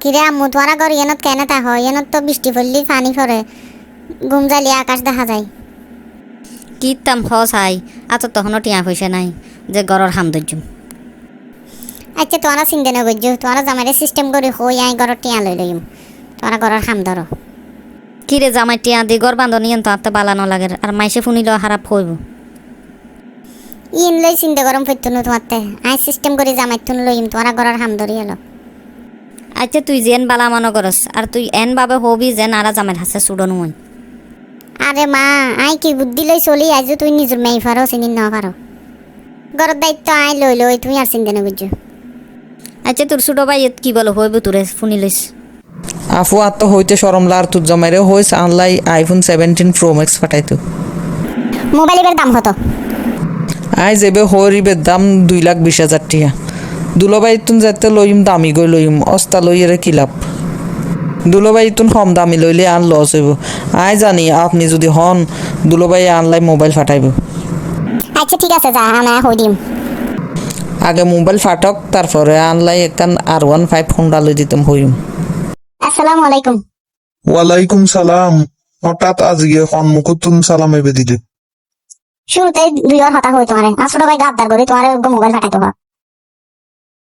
কিরে আম্মু তোরা ঘর এনত কেন তা হয় এনত তো বৃষ্টি পড়লি পানি পড়ে ঘুম জ্বালিয়ে আকাশ দেখা যায়। কিতাম হাই আচ্ছা তখনও টিয়া পয়সা নাই যে গড়র হামদর্য। আচ্ছা তোরা চিন্তা নগর্য তোরা জামাইরে সিস্টেম করে হই আই ঘর টিয়া লই লইম তোরা ঘরের হাম ধর। কিরে জামাই টিয়া দি গড় বান্ধ নিয়ন তো আত্মা বালানো লাগে আর মাইসে ফুনিল হারাপ হইব। ইন লই চিন্তা গরম পড়তো তোমারতে আই সিস্টেম করে জামাই তুন লইম তোরা ঘরের হাম ধরি এলো। আচ্ছা তুই যেন বালা মনে করস আর তুই এন ভাবে হবি যেন আরা জামাইর হাসে সুডন হই। আরে মা আই কি বুদ্ধি লই চলি আজ তুই নিজের মেয়ে পারো চিনি না পারো ঘরের দায়িত্ব আই লই লই তুই আর চিন্তা নগর্য। আচ্ছা তোর ছোট ভাই কি বলো হইব তোরে ফুনি লইস। আফু আত্ম হইতে সরমলা আর তুর জমাইরে হইস আনলাই আইফোন 17 প্রো ম্যাক্স ফাটাইতো। মোবাইলের দাম কত? আই যেবে হরিবের দাম 2,20,000 টিয়া। দুলোবাই তুন যেতে লইম দামি গই লইম অস্তা লইয়ের কি লাভ। দুলোবাই তুন কম দামি লইলে আন লস হইব। আই জানি আপনি যদি হন দুলোবাই আনলাই মোবাইল ফাটাইব। আচ্ছা ঠিক আছে যা আনা হই দিম। আগে মোবাইল ফাটক তারপরে আনলাই একখান R15 ফোনটা লই দিতাম হইম। আসসালামু আলাইকুম। ওয়ালাইকুম সালাম। হঠাৎ আজকে সম্মুখ তুমি সালাম এবে দিলে। শুরুতে দুইবার হতা হই তোমারে আসলে ভাই গাদ্দার করে তোমারে মোবাইল ফাটাইতো বা।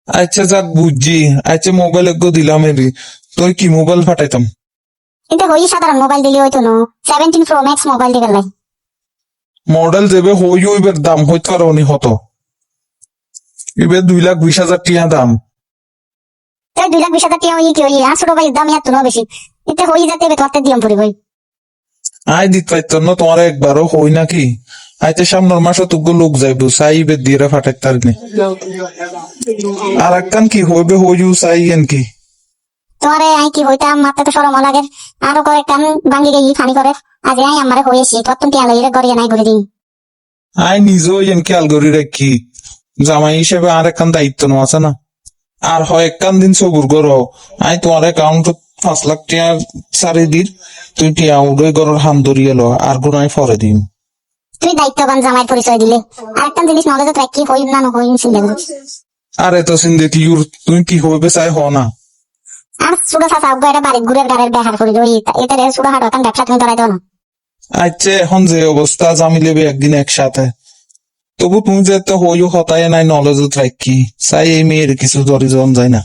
আচ্ছা যাক বুঝছি। আচ্ছা মোবাইল একগো দিলাম এবে তুই কি মোবাইল ফাটাইতাম। কিন্তু হই সাধারণ মোবাইল দিলি হইতো না 17 প্রো ম্যাক্স মোবাইল দিবে লাই। মডেল দেবে হই হইবের দাম হইতো আর উনি হতো এবে 2,20,000 টিয়া দাম। তাই 2,20,000 টাকা হই কি হই আসলে ভাই দাম এত না বেশি এতে হই যাতে তোমারতে দিয়ম পড়ি হই। আই দিত পাইতো না তোমার একবারও হই নাকি। আইতে সামনের মাসে তুগো লোক যাইব সাই এবে দিয়ে ফাটাইতে পারবি আর একখান কি হইবে হইউ চাই এন কি। তোমারে আই কি হইতাম মারতে তো শরম লাগে আরো করে কান ভাঙ্গি গই ফানি করে আজ আই আমারে হইছি তোর তুমি টিয়া লইরে গড়িয়া নাই ঘুরে দিই। আই নিজেও এন খেয়াল করি রাখি জামাই হিসেবে আর একখান দায়িত্ব নেওয়া আছে না। আর হয় একখান দিন সবুর করো আই তোমার অ্যাকাউন্ট 5 লাখ টিয়া সারি দিন তুই টিয়া উড়ে গরর হাম ধরিয়ে লো আর গুনাই ফরে দিন। তুই দায়িত্ববান জামাইয়ের পরিচয় দিলে আরেকটা জিনিস নলেজে রাখি হই না হই চিন্তা করিস। আর এত চিন্তা কি তুমি কি হইবে চাই হ না। আর ছোট চাচা এটা বাড়ির ঘুরের গাড়ির বেহার করে দিই এতে ছোট হাট হতাম ব্যবসা তুমি ধরাই দাও না। আচ্ছা এখন যে অবস্থা জামি লেবে একদিন একসাথে তবু তুমি যে তো হইও হতায় নাই নলেজত রাখি চাই এই মেয়ের কিছু ধরে জন যায় না।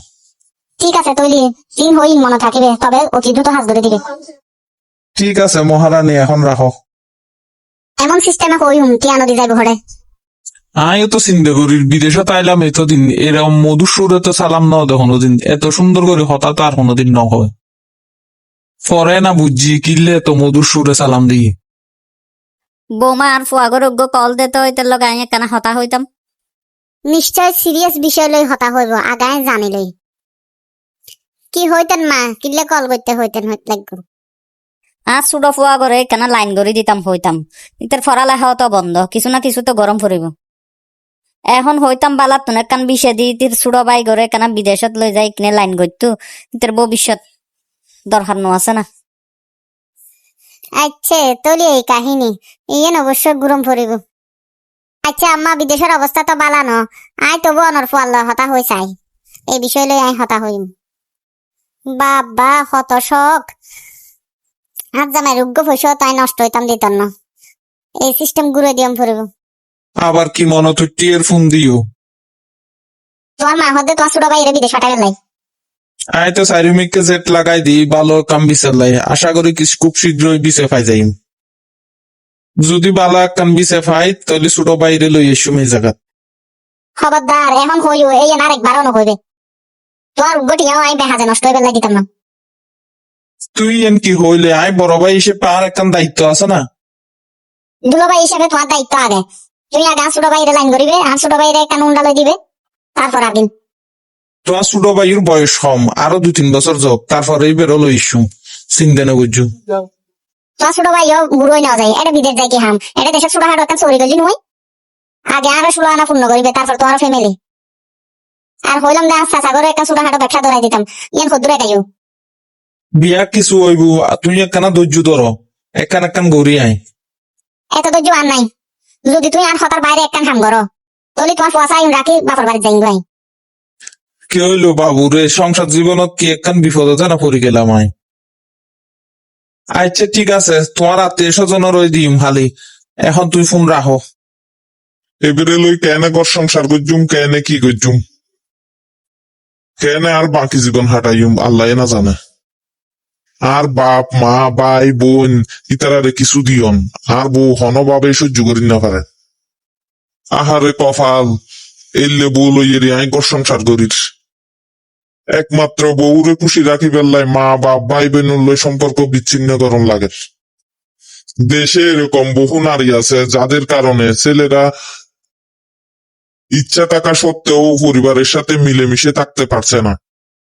ঠিক আছে তৈলি দিন হই মনে থাকিবে তবে অতি দ্রুত হাত ধরে দিবে। ঠিক আছে মহারানী এখন রাখো। এমন সিস্টেমে হই টিয়া নদী যাইব ঘরে। আমিও তো চিন্তা করি বিদেশে আইলাম এতদিন এরকম মধুর সুরে তো সালাম ন কোনোদিন এত সুন্দর করে হঠাৎ আর কোনোদিন ন হয় পরে না বুঝছি কিনলে এত মধুর সুরে সালাম দিয়ে। বৌমা আর ফুয়াগর কল দিতে হইতে লগ আই একখানা হতা হইতাম। নিশ্চয় সিরিয়াস বিষয় লই হতা হইব আগায় জানি লই। কি হইতেন মা কিলে কল করতে হইতেন হইতে লাগবে। আর ছোট ফুয়াগরে একখানা লাইন গড়ি দিতাম হইতাম ইতার পড়ালেখাও তো বন্ধ কিছু না কিছু তো গরম পড়িব। এখন হইতাম বালাত তুন একখান বিষে দি তির ছোট ভাই গরে একখানা বিদেশত লই যাই কিনে লাইন গড়তো ইতার ভবিষ্যৎ দরকার নো আছে না। আচ্ছা তলি এই কাহিনী ইয়েন অবশ্য গরম পড়িব। আচ্ছা আম্মা বিদেশের অবস্থা তো বালানো আই তবু অনর ফুয়াল হতা হই চাই এই বিষয় লই আই হতা হইম। বাবা হত শখ হাত জামাই রোগ্য পয়সা তাই নষ্ট হইতাম দিতাম না এই সিস্টেম ঘুরে দিয়াম পড়িব। আবার কি মনে তুই টিয়ের ফোন দিও। তোমার মা হতে তোমার ছোট ভাই বিদেশ পাঠাই গেলাই। আই তো চারিমিককে জেট লাগাই দিই ভালো কাম বিচার লাই আশা করি কিছু খুব শীঘ্রই বিছে পাই যাইম। যদি ভালো একখান বিছে পাই তাহলে ছোট বাইরে লই এসুম এই জায়গা। খবরদার এখন হইও এই আরেকবারও নহইবে তোমার গটিয়াও আই বেহাজে নষ্ট হয়ে দিতাম না। তুই এন কি হইলে আই বড় ভাই হিসেবে আর একখান দায়িত্ব আছে না। দুলো ভাই হিসেবে তোমার দায়িত্ব আগে তুমি আগে ছোট ভাইরে লাইন করিবে আর ছোট ভাইরে একটা নুন ডালে দিবে তারপর আদিন। তোমার ছোট ভাইয়ের বয়স কম আরো 2-3 বছর যোগ তারপরে বেরোলো ইস্যু চিন্তা না বুঝছো। তোমার ছোট ভাইও বুড়োই না যায় এটা বিদেশ যাই কি হাম এটা দেশের ছোট হাট একটা চুরি গেলি নয় আগে আরো 16 আনা পূর্ণ করিবে তারপর তোমার ফ্যামিলি। আর হইলাম না চাচা করে একটা ছোট হাট ব্যবসা ধরাই দিতাম ইয়ান খদ্দুরে গাইও। বিয়া কিছু হইব তুমি একখানা ধৈর্য ধরো একখান একখান গড়ি আয়। এত ধৈর্য আর নাই যদি তুমি আর হতার বাইরে একখান হাম করো তাহলে তোমার পয়সা রাখি বাপর বাড়ি যাই কি হইলো বাবু রে, সংসার জীবনত কি একখান বিপদ জানা পড়ে গেলাম আয়। আচ্ছা ঠিক আছে, তোমার আত্মীয় স্বজনের ওই দিম খালি, এখন তুই ফোন রাখো। এবারে লই কেনে ঘর সংসার করছুম, কেনে কি করছুম, কেনে আর বাকি জীবন হাঁটাইম আল্লাহ না জানে। আর বাপ মা ভাই বোন ইতারারে কিছু দিয়ন, আর বউ হনভাবে সহ্য করি না পারে। আহারে কপাল, এলে বউ লইয়েরি আই ঘর সংসার করিস। একমাত্র বউরে খুশি রাখি পেল্লাই মা বাপ ভাই বোনের লই সম্পর্ক বিচ্ছিন্নকরণ লাগে। দেশে এরকম বহু নারী আছে যাদের কারণে ছেলেরা ইচ্ছা থাকা সত্ত্বেও পরিবারের সাথে মিলেমিশে থাকতে পারছে না।